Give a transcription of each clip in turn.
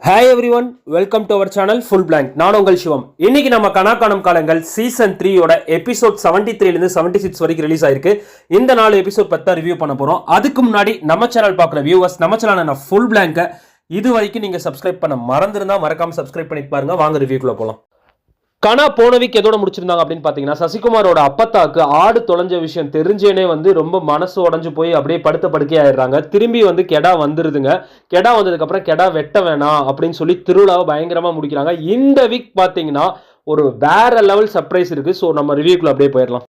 Hi everyone, welcome to our channel full blank. நான் உங்கள் சிவம். இன்னைக்கு நம்ம கணக்கானம் காலங்கள் சீசன் 3யோட எபிசோட் 73லேருந்து 76 வரைக்கும் ரிலீஸ் ஆயிருக்கு. இந்த 4 எபிசோட் பற்றி ரிவ்யூ பண்ண போகிறோம். அதுக்கு முன்னாடி நம்ம சேனல் பார்க்குற வியூவர்ஸ், நம்ம சேனல் ஃபுல் பிளாங்கை இது வரைக்கும் நீங்கள் சப்ஸ்கிரைப் பண்ண மறந்துருந்தா மறக்காம சப்ஸ்கிரைப் பண்ணி பாருங்க. வாங்க ரிவ்யூக்குள்ள போகலாம். கனா போன வீக் எதோட முடிச்சிருந்தாங்க அப்படின்னு பார்த்தீங்கன்னா, சசிகுமாரோட அப்பத்தாக்கு ஆடு தொலைஞ்ச விஷயம் தெரிஞ்சேனே ரொம்ப மனசு உடஞ்சு போய் அப்படியே படுத்த படுக்கை ஆயிடுறாங்க. திரும்பி கெடா வந்துருதுங்க. கெடா வந்ததுக்கப்புறம் கெடா வெட்ட வேணாம் அப்படின்னு சொல்லி திருவிழாவை பயங்கரமாக முடிக்கிறாங்க. இந்த வீக் பார்த்தீங்கன்னா ஒரு வேற லெவல் சர்ப்ரைஸ் இருக்கு. ஸோ நம்ம ரிவ்யூக்குள்ள அப்படியே போயிடலாம்.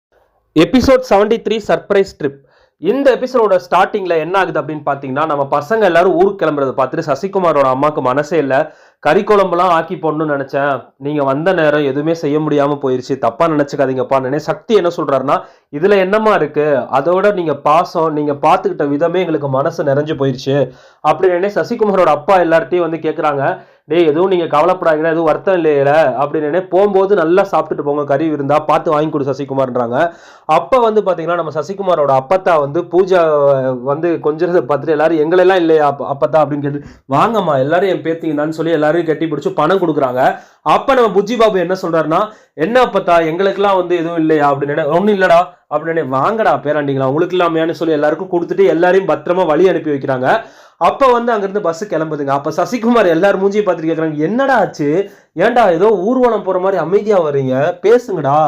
Episode 73 surprise trip. இந்த எபிசோட ஸ்டார்டிங்ல என்ன ஆகுது அப்படின்னு பார்த்தீங்கன்னா, நம்ம பசங்க எல்லாரும் ஊருக்கு கிளம்புறதை பார்த்துட்டு சசிகுமாரோட அம்மாவுக்கு மனசே இல்லை. கறி குழம்புலாம் ஆக்கி போடணும்னு நினைச்சேன், நீங்க வந்த நேரம் எதுவுமே செய்ய முடியாம போயிருச்சு, தப்பா நினைச்சுக்காதீங்கப்பா. சக்தி என்ன சொல்றாருன்னா, இதுல என்னமா இருக்கு, அதோட நீங்க பாசம், நீங்க பாத்துக்கிட்ட விதமே எங்களுக்கு மனசு நிறைஞ்சு போயிருச்சு அப்படின்னு சசிகுமாரோட அப்பா எல்லார்ட்டையும் கேக்குறாங்க. டேய், எதுவும் நீங்க கவலைப்படாதீங்கன்னா, எதுவும் வருத்தம் இல்லையில அப்படின்னு போகும்போது நல்லா சாப்பிட்டுட்டு போங்க, கறி இருந்தா பார்த்து வாங்கி கொடு சசிகுமார்ன்றாங்க. அப்ப பாத்தீங்கன்னா நம்ம சசிகுமாரோட அப்பத்தா பூஜா கொஞ்சம் பார்த்துட்டு எல்லாரும் எங்களெல்லாம் இல்லையா அப்பத்தா அப்படின்னு கேட்டு, வாங்கம்மா எல்லாரும் என் பேத்திங்கன்னு சொல்லி எல்லாரும் கட்டி பிடிச்சு பணம் கொடுக்குறாங்க. அப்ப நம்ம புஜ்ஜி பாபு என்ன சொல்றாருன்னா, என்ன அப்பத்தா எங்களுக்கெல்லாம் எதுவும் இல்லையா அப்படின்னு, ஒன்னும் இல்லடா அப்படின்னு, வாங்கடா பேராண்டிங்களா உங்களுக்கு இல்லாமையான்னு சொல்லி எல்லாருக்கும் கொடுத்துட்டு எல்லாரையும் பத்திரமா வழி அனுப்பி வைக்கிறாங்க. அப்ப அங்கிருந்து பஸ் கிளம்புதுங்க. அப்ப சசிகுமார் எல்லாரும் மூஞ்சியை பார்த்துட்டு கேட்கறாங்க, என்னடா ஆச்சு, ஏன்டா ஏதோ ஊர்வலம் போற மாதிரி அமைதியா வர்றீங்க, பேசுங்கடா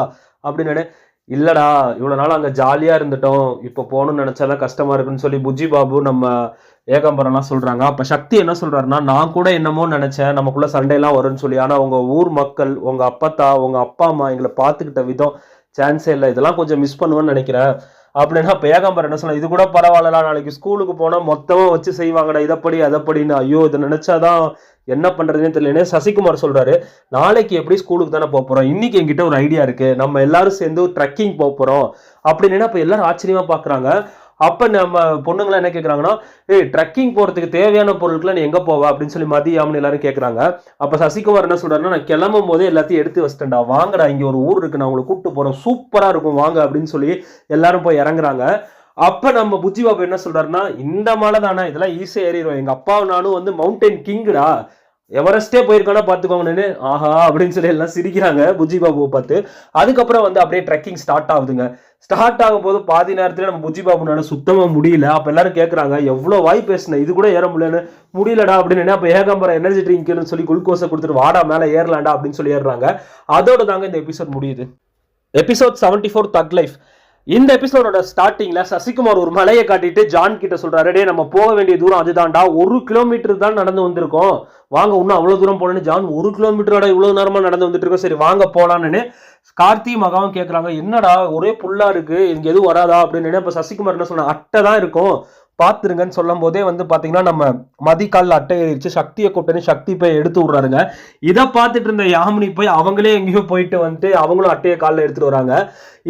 அப்படின்னு. இல்லடா, இவ்வளவு நாள் அங்க ஜாலியா இருந்துட்டோம், இப்ப போகணும்னு நினைச்சாதான் கஷ்டமா இருக்குன்னு சொல்லி புஜ்ஜி பாபு நம்ம ஏகாம்பரம்லாம் சொல்றாங்க. அப்ப சக்தி என்ன சொல்றாருன்னா, நான் கூட என்னமோ நினைச்சேன் நமக்குள்ள சண்டையெல்லாம் வரும்னு சொல்லி, ஆனா உங்க ஊர் மக்கள், உங்க அப்பத்தா, உங்க அப்பா அம்மா எங்களை பார்த்துக்கிட்ட விதம் சான்ஸே இல்லை, இதெல்லாம் கொஞ்சம் மிஸ் பண்ணுவேன்னு நினைக்கிறேன் அப்படின்னா. இப்ப ஏகாம்பரம் என்ன சொன்னா, இது கூட பரவாயில்லடா, நாளைக்கு ஸ்கூலுக்கு போனா மொத்தமா வச்சு செய்வாங்கடா, இதப்படி அதப்படின்னு. ஐயோ, இதை நினைச்சாதான் என்ன பண்றதுன்னு தெரியல. சசிகுமார் சொல்றாரு, நாளைக்கு எப்படி ஸ்கூலுக்கு தானே போறோம், இன்னைக்கு என்கிட்ட ஒரு ஐடியா இருக்கு, நம்ம எல்லாரும் சேர்ந்து ட்ரெக்கிங் போறோம் அப்படின்னு. அப்ப எல்லாரும் ஆச்சரியமா பாக்குறாங்க. அப்ப நம்ம பொண்ணுங்களா என்ன கேட்கறாங்கன்னா, ட்ரெக்கிங் போறதுக்கு தேவையான பொருட்களை நீ எங்க போவ அப்படின்னு சொல்லி மதியாமனு எல்லாரும் கேட்கறாங்க. அப்ப சசிகுமார் என்ன சொல்றாருன்னா, நான் கிளம்பும் போதே எல்லாத்தையும் எடுத்து வச்சிட்டேன்டா, வாங்கடா, இங்க ஒரு ஊர் இருக்கு, நான் உங்களை கூப்பிட்டு போறேன், சூப்பரா இருக்கும் வாங்க அப்படின்னு சொல்லி எல்லாரும் போய் இறங்குறாங்க. அப்ப நம்ம புஜ்ஜி பாபு என்ன சொல்றாருன்னா, இந்த மலை தானே, இதெல்லாம் ஈஸியா ஏறிடுவோம், எங்க அப்பாவும் நானும் மவுண்டைன் கிங்குடா, எவரெஸ்டே போயிருக்கானா பாத்துக்கோங்கன்னு. ஆஹா அப்படின்னு சொல்லி எல்லாம் சிரிக்கிறாங்க புஜ்ஜி பாபுவை பார்த்து. அதுக்கப்புறம் அப்படியே ட்ரெக்கிங் ஸ்டார்ட் ஆகுதுங்க. ஸ்டார்ட் ஆகும் போது பாதி நேரத்துல நம்ம புஜ்ஜி பாபுனால சுத்தமா முடியல. அப்ப எல்லாரும் கேட்கறாங்க, எவ்வளவு வாய் பேசின, இது கூட ஏற முடியலடா அப்படின்னு. அப்ப ஏகாம்பரம் எனர்ஜி ட்ரிங்க்னு சொல்லி குளுக்கோஸை கொடுத்துட்டு, வாடா மேல ஏறலாண்டா அப்படின்னு சொல்லி ஏறுறாங்க. அதோட தாங்க இந்த எபிசோட் முடியுது. எபிசோட் 74 தக் லைஃப். இந்த எபிசோடோட ஸ்டார்டிங்ல சசிகுமார் ஒரு மலையை காட்டிட்டு ஜான் கிட்ட சொல்றாரு, டே நம்ம போக வேண்டிய தூரம் அதுதான்டா, 1 கிலோமீட்டர் தான் நடந்து வந்திருக்கோம், வாங்க இன்னும் அவ்வளவு தூரம் போனேன்னு. ஜான், 1 கிலோமீட்டரோட இவ்வளவு நேரமா நடந்து வந்துட்டு இருக்கோம், சரி வாங்க போலான்னு. கார்த்தி மகாவும் கேட்கறாங்க, என்னடா ஒரே புல்லா இருக்கு, இங்க எதுவும் வராதா அப்படின்னு. இப்ப சசிகுமார் என்ன சொன்ன, அட்டை தான் இருக்கும் பாத்துருங்கன்னு சொல்லும் போதே பாத்தீங்கன்னா நம்ம மதிக்கால அட்டை ஏறிச்சு. சக்தியை கூட்டணி சக்தி போய் எடுத்து விடுறாருங்க. இதை பார்த்துட்டு இருந்த யாமினி போய் அவங்களே எங்கேயோ போயிட்டு அவங்களும் அட்டையை காலில் எடுத்துட்டு வராங்க.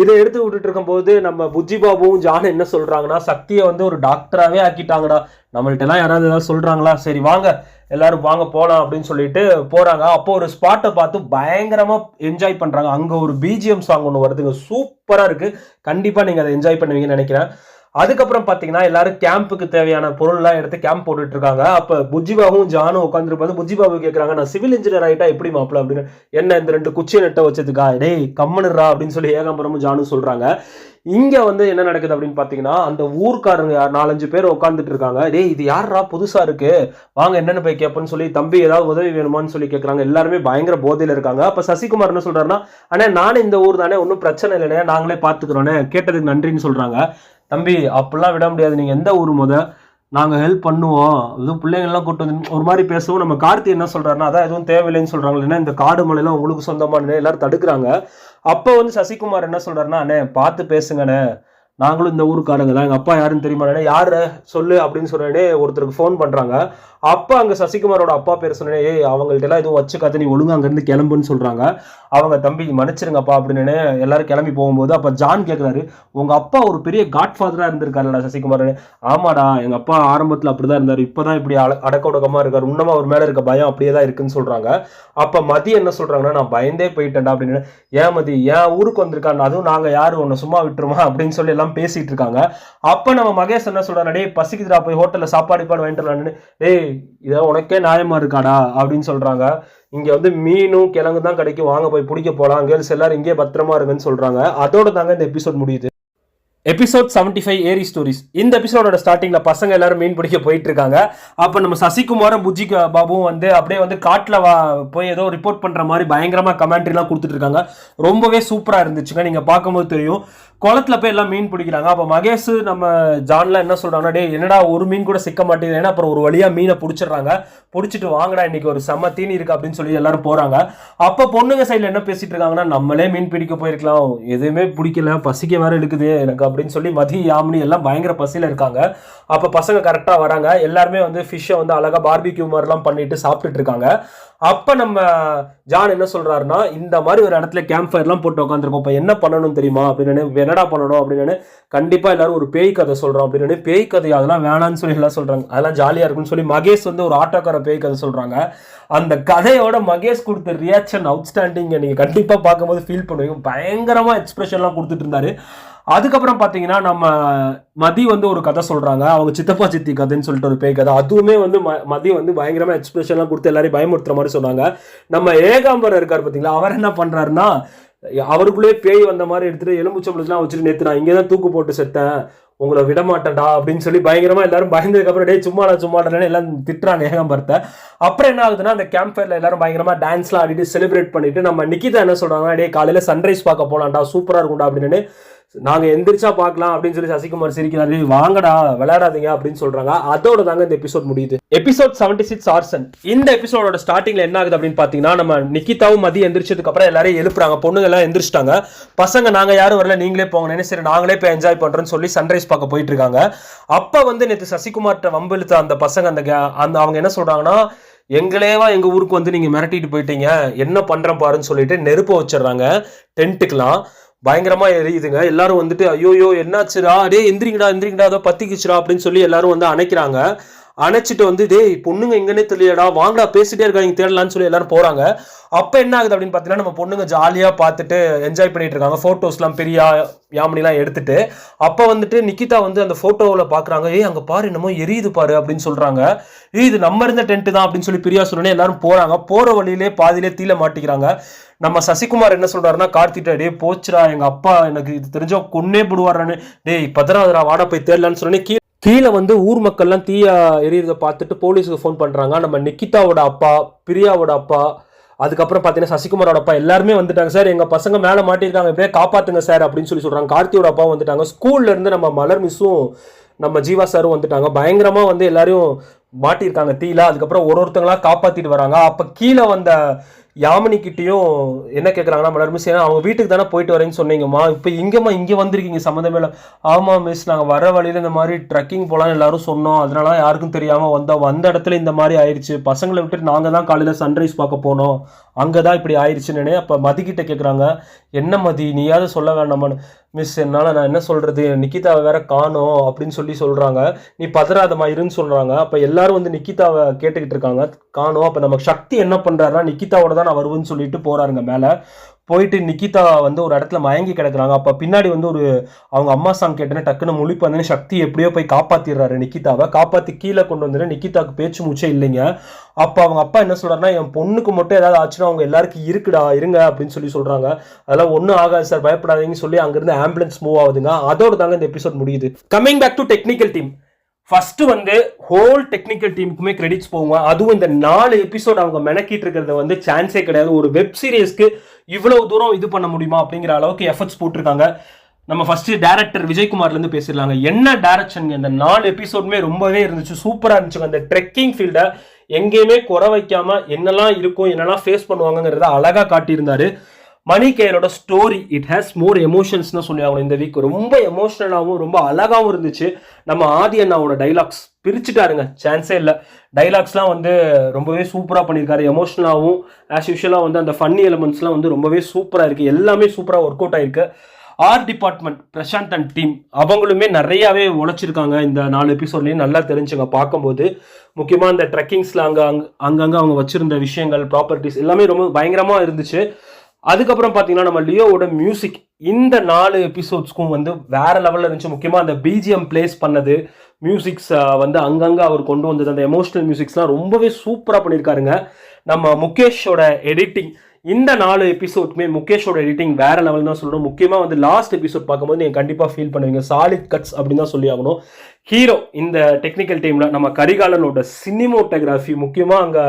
இதை எடுத்து விட்டுட்டு இருக்கும் போது நம்ம புஜ்ஜி பாபுவும் ஜான் என்ன சொல்றாங்கன்னா, சக்தியை ஒரு டாக்டராகவே ஆக்கிட்டாங்கடா, நம்மள்ட்ட எல்லாம் யாராவது ஏதாவது சொல்றாங்களா, சரி வாங்க எல்லாரும் வாங்க போலாம் அப்படின்னு சொல்லிட்டு போறாங்க. அப்போ ஒரு ஸ்பாட்டை பார்த்து பயங்கரமா என்ஜாய் பண்றாங்க. அங்க ஒரு பிஜிஎம் சாங் ஒன்று வருதுங்க, சூப்பரா இருக்கு, கண்டிப்பா நீங்க அதை என்ஜாய் பண்ணுவீங்கன்னு நினைக்கிறேன். அதுக்கப்புறம் பாத்தீங்கன்னா எல்லாரும் கேம்புக்கு தேவையான பொருள் எல்லாம் எடுத்து கேம்ப் போட்டுட்டு இருக்காங்க. அப்ப புஜ்ஜி பாபுவும் ஜானும் உட்காந்துருப்பாங்க. புஜ்ஜி பாபு கேட்கறாங்க, நான் சிவில் இன்ஜினியர் ஆயிட்டா எப்படி மாப்பிள்ள அப்படின்னு. என்ன இந்த 2 குச்சி நெட்டை வச்சதுக்கா, டேய் கம்மனுறா அப்படின்னு சொல்லி ஏகாம்பரமும் ஜானும் சொல்றாங்க. இங்க என்ன நடக்குது அப்படின்னு பாத்தீங்கன்னா, அந்த ஊர்க்காரங்க 4-5 பேர் உட்காந்துட்டு இருக்காங்க. டேய் இது யாரா புதுசா இருக்கு, வாங்க என்னன்னு போய் கேட்பன்னு சொல்லி, தம்பி ஏதாவது உதவி வேணுமான்னு சொல்லி கேட்கறாங்க. எல்லாருமே பயங்கர போதையில இருக்காங்க. அப்ப சசிகுமார் என்ன சொல்றாருன்னா, அண்ணே நானே இந்த ஊர் தானே, ஒன்னும் பிரச்சனை இல்லைண்ணே, நாங்களே பாத்துக்கிறோன்னே, கேட்டதுக்கு நன்றின்னு சொல்றாங்க. தம்பி அப்படிலாம் விட முடியாது, நீங்க எந்த ஊர் நாங்க ஹெல்ப் பண்ணுவோம், எதுவும் பிள்ளைங்கள்லாம் கூட்டு வந்து ஒரு மாதிரி பேசுவோம். நம்ம கார்த்தி என்ன சொல்றாருன்னா, அதான் எதுவும் தேவையில்லைன்னு சொல்றாங்க, இல்லைன்னா இந்த காடு மலையெல்லாம் உங்களுக்கு சொந்தமான எல்லாரும் தடுக்கிறாங்க. அப்ப சசிகுமார் என்ன சொல்றாருன்னா, அண்ணே பார்த்து பேசுங்கண்ணே, நாங்களும் இந்த ஊருக்காரங்க தான், எங்க அப்பா யாருன்னு தெரியுமா, யாரு சொல்லு அப்படின்னு சொன்னே ஒருத்தருக்கு ஃபோன் பண்றாங்க. அப்ப அங்க சசிகுமாரோட அப்பா பேர் சொன்னே, அவங்கள்ட்ட எல்லாம் எதுவும் வச்சுக்காத, நீ ஒழுங்கு அங்க இருந்து கிளம்புன்னு சொல்றாங்க. அவங்க தம்பி மன்னிச்சிருங்கப்பா அப்படின்னு எல்லாரும் கிளம்பி போகும்போது அப்ப ஜான் கேட்கிறாரு, உங்க அப்பா ஒரு பெரிய காட்ஃபாதரா இருந்திருக்காருல்ல சசிகுமார். ஆமாடா, எங்க அப்பா ஆரம்பத்துல அப்படிதான் இருந்தாரு, இப்பதான் இப்படி அடக்க ஒடுக்கமா இருக்காரு, இன்னமா அவர் மேல இருக்க பயம் அப்படியே தான் இருக்குன்னு சொல்றாங்க. அப்ப மதி என்ன சொல்றாங்கன்னா, நான் பயந்தே போயிட்டேன்டா அப்படின்னு. ஏன் மதி, ஏன் ஊருக்கு வந்திருக்காரு, அதுவும் நாங்க யாரு ஒன்னு சும்மா விட்டுருமா அப்படின்னு சொல்லி எல்லாம் எல்லாம் பேசிட்டு இருக்காங்க. அப்ப நம்ம மகேஷ் என்ன சொல்றாரு, டேய் பசிக்குதுடா போய் ஹோட்டல்ல சாப்பாடு வாங்கிட்டு வரலான்னு. டேய் இதை உனக்கே நியாயமா இருக்காடா அப்படின்னு சொல்றாங்க. இங்க வந்து மீனும் கிழங்கு தான் கிடைக்கும், வாங்க போய் பிடிக்க போலாம், கேர்ள்ஸ் எல்லாரும் இங்கே பத்திரமா இருங்கன்னு சொல்றாங்க. அதோட தாங்க இந்த எபிசோட் முடியுது. எபிசோட் 75 ஏரி ஸ்டோரிஸ். இந்த எபிசோடோட ஸ்டார்டிங்ல பசங்க எல்லாரும் மீன் பிடிக்க போயிட்டு இருக்காங்க. அப்ப நம்ம சசிகுமாரும் புஜி பாபுவும் வந்து அப்படியே வந்து காட்டுல போய் ஏதோ ரிப்போர்ட் பண்ற மாதிரி பயங்கரமா கமெண்ட்ரி எல்லாம் கொடுத்துட்டு இருக்காங்க. ரொம்பவே சூப்பரா இருந்துச்சுங்க, நீங்க பார்க்கும்போது தெரியும். குளத்துல போய் எல்லாம் மீன் பிடிக்கிறாங்க. அப்ப மகேஷ் நம்ம ஜான்லாம் என்ன சொல்றாங்கன்னா, டே என்னடா ஒரு மீன் கூட சிக்க மாட்டேங்குது. அப்புறம் ஒரு வழியா மீனை பிடிச்சிடுறாங்க. பிடிச்சிட்டு வாங்கடா இன்னைக்கு ஒரு செம்ம தீனி இருக்கு அப்படின்னு சொல்லி எல்லாரும் போறாங்க. அப்ப பொண்ணுங்க சைட்ல என்ன பேசிட்டு இருக்காங்கன்னா, நம்மளே மீன் பிடிக்க போயிருக்கலாம், எதுவுமே பிடிக்கல, பசிக்க வேற இருக்குது எனக்கு அப்படின்னு சொல்லி மதி யாமினி எல்லாம் பயங்கர பசியில இருக்காங்க. அப்ப பசங்க கரெக்டா வராங்க. எல்லாருமே வந்து ஃபிஷ்ஷை வந்து அழகா பார்பிக்யூ மாதிரிலாம் பண்ணிட்டு சாப்பிட்டுட்டு இருக்காங்க. அப்ப நம்ம ஜான் என்ன சொல்றாருன்னா, இந்த மாதிரி ஒரு இடத்துல கேம்ப் ஃபயர் எல்லாம் போட்டு உட்காந்துருக்கோம், இப்ப என்ன பண்ணணும் தெரியுமா அப்படின்னு, என்னடா பண்ணணும் அப்படின்னு, கண்டிப்பா எல்லாரும் ஒரு பேய் கதை சொல்றோம் அப்படின்னு. பேய் கதை அதெல்லாம் வேணான்னு சொல்லி எல்லாம் சொல்றாங்க, அதெல்லாம் ஜாலியா இருக்குன்னு சொல்லி மகேஷ் வந்து ஒரு ஆட்டோக்கார பேய் கதை சொல்றாங்க. அந்த கதையோட மகேஷ் கொடுத்த ரியாக்ஷன் அவுட்ஸ்டாண்டிங், நீங்க கண்டிப்பா பார்க்கும்போது ஃபீல் பண்ணுவீங்க. பயங்கரமா எக்ஸ்பிரஷன்லாம் கொடுத்துட்டு இருந்தாரு. அதுக்கப்புறம் பார்த்தீங்கன்னா நம்ம மதி வந்து ஒரு கதை சொல்றாங்க, அவங்க சித்தப்பா சித்தி கதைன்னு சொல்லிட்டு ஒரு பேய் கதை. அதுவுமே வந்து மதி வந்து பயங்கரமா எக்ஸ்பிரஷன்லாம் கொடுத்து எல்லாரையும் பயமுறுத்துற மாதிரி சொன்னாங்க. நம்ம ஏகாம்பரம் இருக்கார் பார்த்தீங்களா, அவர் என்ன பண்றாருன்னா, அவருக்குள்ளே பேய் வந்த மாதிரி எடுத்துட்டு எலும்புச்சம்பளம்லாம் வச்சுட்டு, நேற்று நான் இங்கே தான் தூக்கு போட்டு செத்தேன், உங்களை விட மாட்டேன்டா அப்படின்னு சொல்லி பயங்கரமா எல்லாரும் பயந்ததுக்கு அப்புறம் டே சும்மாடா எல்லாம் திட்டுறாங்க ஏகாம்பரத்தை. அப்புறம் என்ன ஆகுதுன்னா, அந்த கேம்ப் ஃபயர்ல எல்லாரும் பயங்கரமா டான்ஸ்லாம் ஆடிட்டு செலிப்ரேட் பண்ணிட்டு நம்ம நிக்கிதா என்ன சொல்றாங்க, டே காலையில சன்ரைஸ் பார்க்க போலாம்டா, சூப்பரா இருக்கும்டா அப்படின்னு. நாங்க எந்திரிச்சா பார்க்கலாம் அப்படின்னு சொல்லி சசிகுமார் சிரிக்கிறாரு, வாங்கடா விளையாடாதீங்க அப்படின்னு சொல்றாங்க. அதோட தாங்க இந்த எபிசோட் முடியுது. எபிசோட் 76 ஆர்சன். இந்த எபிசோடோட ஸ்டார்டிங்ல என்ன ஆகுது அப்படின்னு பாத்தீங்கன்னா, நம்ம நிக்கிதாவும் மதி எந்திரிச்சதுக்கு அப்புறம் எல்லாரையும் எழுப்புறாங்க. பொண்ணுங்க எல்லாம் எந்திரிச்சிட்டாங்க. பசங்க நாங்க யாரும் வரல, நீங்களே போங்க, சரி நாங்களே போய் என்ஜாய் பண்றோம்னு சொல்லி சன்ரைஸ் பார்க்க போயிட்டு இருக்காங்க. அப்ப வந்து நேற்று சசிகுமார்ட்ட வம்பிழுத்த அந்த பசங்க அந்த அவங்க என்ன சொல்றாங்கன்னா, எங்களேவா எங்க ஊருக்கு வந்து நீங்க மிரட்டிட்டு போயிட்டீங்க, என்ன பண்றேன் பாருன்னு சொல்லிட்டு நெருப்பு வச்சிடறாங்க டென்ட்டுக்கெல்லாம். பயங்கரமா எரியுதுங்க. எல்லாரும் வந்துட்டு ஐயோயோ என்னாச்சுடா, டே எந்திரிங்கடா அதோ பத்திக்குச்சுடா அப்படின்னு சொல்லி எல்லாரும் வந்து அணைக்கிறாங்க. அணைச்சிட்டு வந்து டேய் பொண்ணுங்க எங்கன்னே தெரியலடா, வாங்கடா பேசிட்டே இருக்காங்க தேடலான்னு சொல்லி எல்லாரும் போறாங்க. அப்ப என்ன ஆகுது அப்படின்னு பாத்தீங்கன்னா, நம்ம பொண்ணுங்க ஜாலியா பார்த்துட்டு என்ஜாய் பண்ணிட்டு இருக்காங்க. போட்டோஸ் எல்லாம் பெரிய யாமினிலாம் எடுத்துட்டு. அப்ப வந்துட்டு நிக்கிதா வந்து அந்த போட்டோவில் பாக்குறாங்க, அங்க பாரு என்னமோ எரியுது பாரு அப்படின்னு சொல்றாங்க. இது நம்ம இருந்த டென்ட் தான் அப்படின்னு சொல்லி பிரியா சொன்னே எல்லாரும் போறாங்க. போற வழியிலே பாதியிலே தீல மாட்டிக்கிறாங்க. நம்ம சசிகுமார் என்ன சொல்றாருன்னா, கார்த்திட்ட டே போச்சுடா எங்க அப்பா எனக்கு இது தெரிஞ்சா கொன்னே போடுவாரான்னு, டேய் பதறாதரா வாடா போய் தேடலான்னு சொன்னே. கீழே வந்து ஊர் மக்கள்லாம் தீயா எரியறதை பார்த்துட்டு போலீஸுக்கு ஃபோன் பண்றாங்க. நம்ம நிக்கிதாவோட அப்பா, பிரியாவோட அப்பா, அதுக்கப்புறம் பார்த்தீங்கன்னா சசிகுமாரோட அப்பா எல்லாருமே வந்துட்டாங்க. சார் எங்க பசங்க மேலே மாட்டிருக்காங்க, எப்படியே காப்பாத்துங்க சார் அப்படின்னு சொல்லி சொல்றாங்க. கார்த்தியோட அப்பா வந்துட்டாங்க. ஸ்கூல்ல இருந்து நம்ம மலர் மிஸ்ஸும் நம்ம ஜீவா சாரும் வந்துட்டாங்க. பயங்கரமா வந்து எல்லாரையும் மாட்டிருக்காங்க தீல. அதுக்கப்புறம் ஒருத்தங்களா காப்பாத்திட்டு வராங்க. அப்ப கீழே வந்த யாமினி கிட்டையும் என்ன கேட்குறாங்கன்னா, மலர் மிஸ் ஏன்னா அவங்க வீட்டுக்கு தானே போயிட்டு வரேன்னு சொன்னீங்கம்மா, இப்போ இங்கே வந்திருக்கீங்க சம்மந்தமே இல்லை. ஆமாம் மிஸ், நாங்கள் வர வழியில் இந்த மாதிரி ட்ரெக்கிங் போகலான்னு எல்லாரும் சொன்னோம், அதனால யாருக்கும் தெரியாமல் வந்த இடத்துல இந்த மாதிரி ஆயிடுச்சு. பசங்களை விட்டுட்டு நாங்கள் தான் காலையில் சன்ரைஸ் பார்க்க போனோம், அங்கே தான் இப்படி ஆயிடுச்சுன்னு. அப்போ மதிக்கிட்ட கேட்குறாங்க, என்ன மதி நீயாவது சொல்ல வேண்டாமான்னு. மிஸ் என்னால் நான் என்ன சொல்கிறது, நிக்கிதாவை வேற காணோம் அப்படின்னு சொல்கிறாங்க. நீ பதறாதமா இருன்னு சொல்கிறாங்க. அப்போ எல்லாரும் வந்து நிக்கிதாவை கேட்டுக்கிட்டு இருக்காங்க, காணோம். அப்போ நமக்கு சக்தி என்ன பண்ணுறாருன்னா, நிக்கிதாவோட தான் நான் வருவேன்னு சொல்லிட்டு போகிறாருங்க மேலே. போயிட்டு நிக்கிதா வந்து ஒரு இடத்துல மயங்கி கிடக்குறாங்க. அப்போ பின்னாடி வந்து ஒரு அவங்க அம்மா சாங் கேட்டேன்னு டக்குன்னு முழிப்பு வந்து சக்தி எப்படியோ போய் காப்பாற்றிடுறாரு நிக்கிதாவை. காப்பாற்றி கீழே கொண்டு வந்துட்டு நிக்கிதாவுக்கு பேச்சு மூச்சே இல்லைங்க. அப்போ அவங்க அப்பா என்ன சொல்றாருன்னா, என் பொண்ணுக்கு மட்டும் ஏதாவது ஆச்சுன்னா அவங்க எல்லாருக்கும் இருங்க அப்படின்னு சொல்றாங்க. அதெல்லாம் ஒன்றும் ஆகாது சார், பயப்படாதீங்கன்னு சொல்லி அங்கிருந்து ஆம்புலன்ஸ் மூவ் ஆகுதுங்க. அதோட தாங்க இந்த எபிசோட் முடியுது. Coming back to technical team. First வந்து ஹோல் டெக்னிக்கல் டீமுக்குமே கிரெடிட்ஸ் போவாங்க. அதுவும் இந்த 4 எபிசோட் அவங்க மெனக்கிட்டு இருக்கிறத வந்து சான்ஸே கிடையாது. ஒரு வெப் சீரிஸ்க்கு இவ்வளவு தூரம் இது பண்ண முடியுமா அப்படிங்கிற அளவுக்கு எஃபர்ட்ஸ் போட்டிருக்காங்க. நம்ம ஃபர்ஸ்ட் டைரக்டர் விஜயகுமார்லேருந்து பேசிடலாங்க. என்ன டைரக்ஷன், இந்த 4 எபிசோடுமே ரொம்பவே இருந்துச்சு, சூப்பராக இருந்துச்சுங்க. அந்த ட்ரெக்கிங் ஃபீல்டை எங்கேயுமே குறை வைக்காம என்னெல்லாம் இருக்கும், என்னெல்லாம் ஃபேஸ் பண்ணுவாங்கிறத அழகா காட்டியிருந்தாரு. மணி கேரோட ஸ்டோரி இட் ஹேஸ் மோர் எமோஷன்ஸ்னு சொல்லுவாங்க. இந்த வீக் ரொம்ப எமோஷனலாகவும் ரொம்ப அழகாகவும் இருந்துச்சு. நம்ம ஆதி அண்ணாவோட டைலாக்ஸ் பிரிச்சுட்டாருங்க, சான்ஸே இல்லை. டைலாக்ஸ்லாம் வந்து ரொம்பவே சூப்பராக பண்ணியிருக்காரு. எமோஷனலாகவும் ஆஸ் யூஷுவலாக வந்து அந்த ஃபன்னி எலிமெண்ட்ஸ்லாம் வந்து ரொம்பவே சூப்பராக இருக்குது. எல்லாமே சூப்பராக ஒர்க் அவுட் ஆயிருக்கு. Art department Prashanth and team அவங்களுமே நிறையாவே உழைச்சிருக்காங்க. இந்த 4 எபிசோட்லேயும் நல்லா தெரிஞ்சுங்க பார்க்கும்போது. முக்கியமாக இந்த ட்ரெக்கிங்ஸில் அங்கங்கே அவங்க வச்சுருந்த விஷயங்கள், ப்ராப்பர்ட்டிஸ் எல்லாமே ரொம்ப பயங்கரமாக இருந்துச்சு. அதுக்கப்புறம் பார்த்தீங்கன்னா நம்ம லியோவோட மியூசிக் இந்த 4 எபிசோட்ஸ்க்கும் வந்து வேற லெவலில் இருந்துச்சு. முக்கியமாக அந்த பிஜிஎம் பிளேஸ் பண்ணது, மியூசிக்ஸ் வந்து அங்கங்கே அவர் கொண்டு வந்தது, அந்த எமோஷனல் மியூசிக்ஸ்லாம் ரொம்பவே சூப்பராக பண்ணியிருக்காருங்க. நம்ம முகேஷோட எடிட்டிங் இந்த 4 எபிசோட்க்குமே முகேஷோட எடிட்டிங் வேற லெவல் தான் சொல்லணும். முக்கியமாக வந்து லாஸ்ட் எபிசோட் பார்க்கும்போது நீங்கள் கண்டிப்பாக ஃபீல் பண்ணுவீங்க. சாலிட் கட்ஸ் அப்படின்னு தான் சொல்லி ஆகணும். ஹீரோ இந்த டெக்னிக்கல் டீமில் நம்ம கரிகாலனோட சினிமோட்டோகிராஃபி, முக்கியமாக அங்கே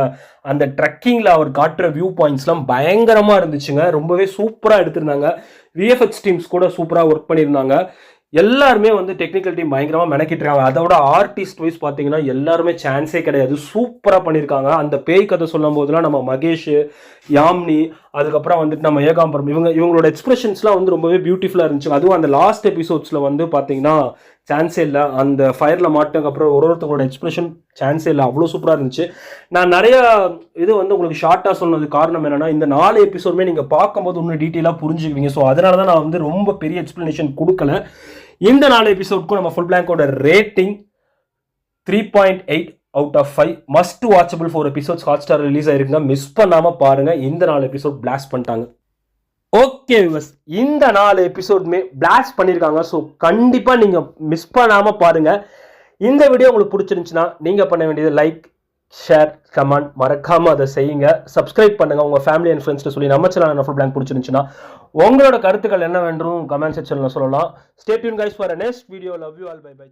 அந்த ட்ரக்கிங்கில் அவர் காட்டுற வியூ பாயிண்ட்ஸ்லாம் பயங்கரமாக இருந்துச்சுங்க. ரொம்பவே சூப்பராக எடுத்திருந்தாங்க. விஎஃப்எக்ஸ் டீம்ஸ் கூட சூப்பராக ஒர்க் பண்ணியிருந்தாங்க. எல்லாருமே வந்து டெக்னிக்கல் டீம் பயங்கரமாக மெனக்கிட்டுருக்காங்க. அதோட ஆர்டிஸ்ட் வைஸ் பார்த்தீங்கன்னா எல்லாருமே சான்ஸே கிடையாது, சூப்பராக பண்ணியிருக்காங்க. அந்த பேய் கதை சொல்லும் போதெல்லாம் நம்ம மகேஷ், யாம்னி, அதுக்கப்புறம் வந்துட்டு நம்ம ஏகாம்பரம் இவங்களோட எக்ஸ்பிரஷன்ஸ்லாம் வந்து ரொம்பவே பியூட்டிஃபுல்லாக இருந்துச்சு. அதுவும் அந்த லாஸ்ட் எபிசோட்ஸில் வந்து பார்த்தீங்கன்னா சான்ஸே இல்லை. அந்த ஃபயரில் மாட்டதுக்கப்புறம் ஒருத்தவங்களோட எக்ஸ்பிரஷன் சான்ஸே இல்லை, அவ்வளோ சூப்பராக இருந்துச்சு. நான் நிறைய இது வந்து உங்களுக்கு ஷார்ட்டாக சொன்னது காரணம் என்னென்னா, இந்த 4 எபிசோடுமே நீங்கள் பார்க்கும்போது இன்னும் டீட்டெயிலாக புரிஞ்சுக்குவீங்க. ஸோ அதனால தான் நான் வந்து ரொம்ப பெரிய எக்ஸ்பிளனேஷன் கொடுக்கல. இந்த 4 எபிசோடுக்கும் நம்ம ஃபுல் பிளாங்கோட rating 3.8 out of 5. Must watchable 4 episodes Hotstar release ஆயிருக்குங்க. மிஸ் பண்ணாமல் பாருங்கள். இந்த 4 எபிசோட் பிளாஸ்ட் பண்ணிட்டாங்க. ஓகே வியூவர்ஸ், இந்த 4 எபிசோடுமே பிளாஸ்ட் பண்ணியிருக்காங்க. ஸோ கண்டிப்பாக நீங்கள் மிஸ் பண்ணாமல் பாருங்கள். இந்த வீடியோ உங்களுக்கு பிடிச்சிருந்துச்சுன்னா நீங்கள் பண்ண வேண்டியது லைக், ஷேர், கமெண்ட், மறக்காமல் அதை செய்யுங்க. சப்ஸ்கிரைப் பண்ணுங்கள் உங்கள் ஃபேமிலி அண்ட் ஃப்ரெண்ட்ஸ்ட்டு சொல்லி. நம்ம சேனல் ஃபுல் பிளாங்க் பிடிச்சிருந்துச்சுன்னா உங்களோட கருத்துக்கள் என்ன வேண்டும் கமெண்ட் செக்ஷனில் சொல்லலாம். Stay tune guys for next video. Love you all. Bye by.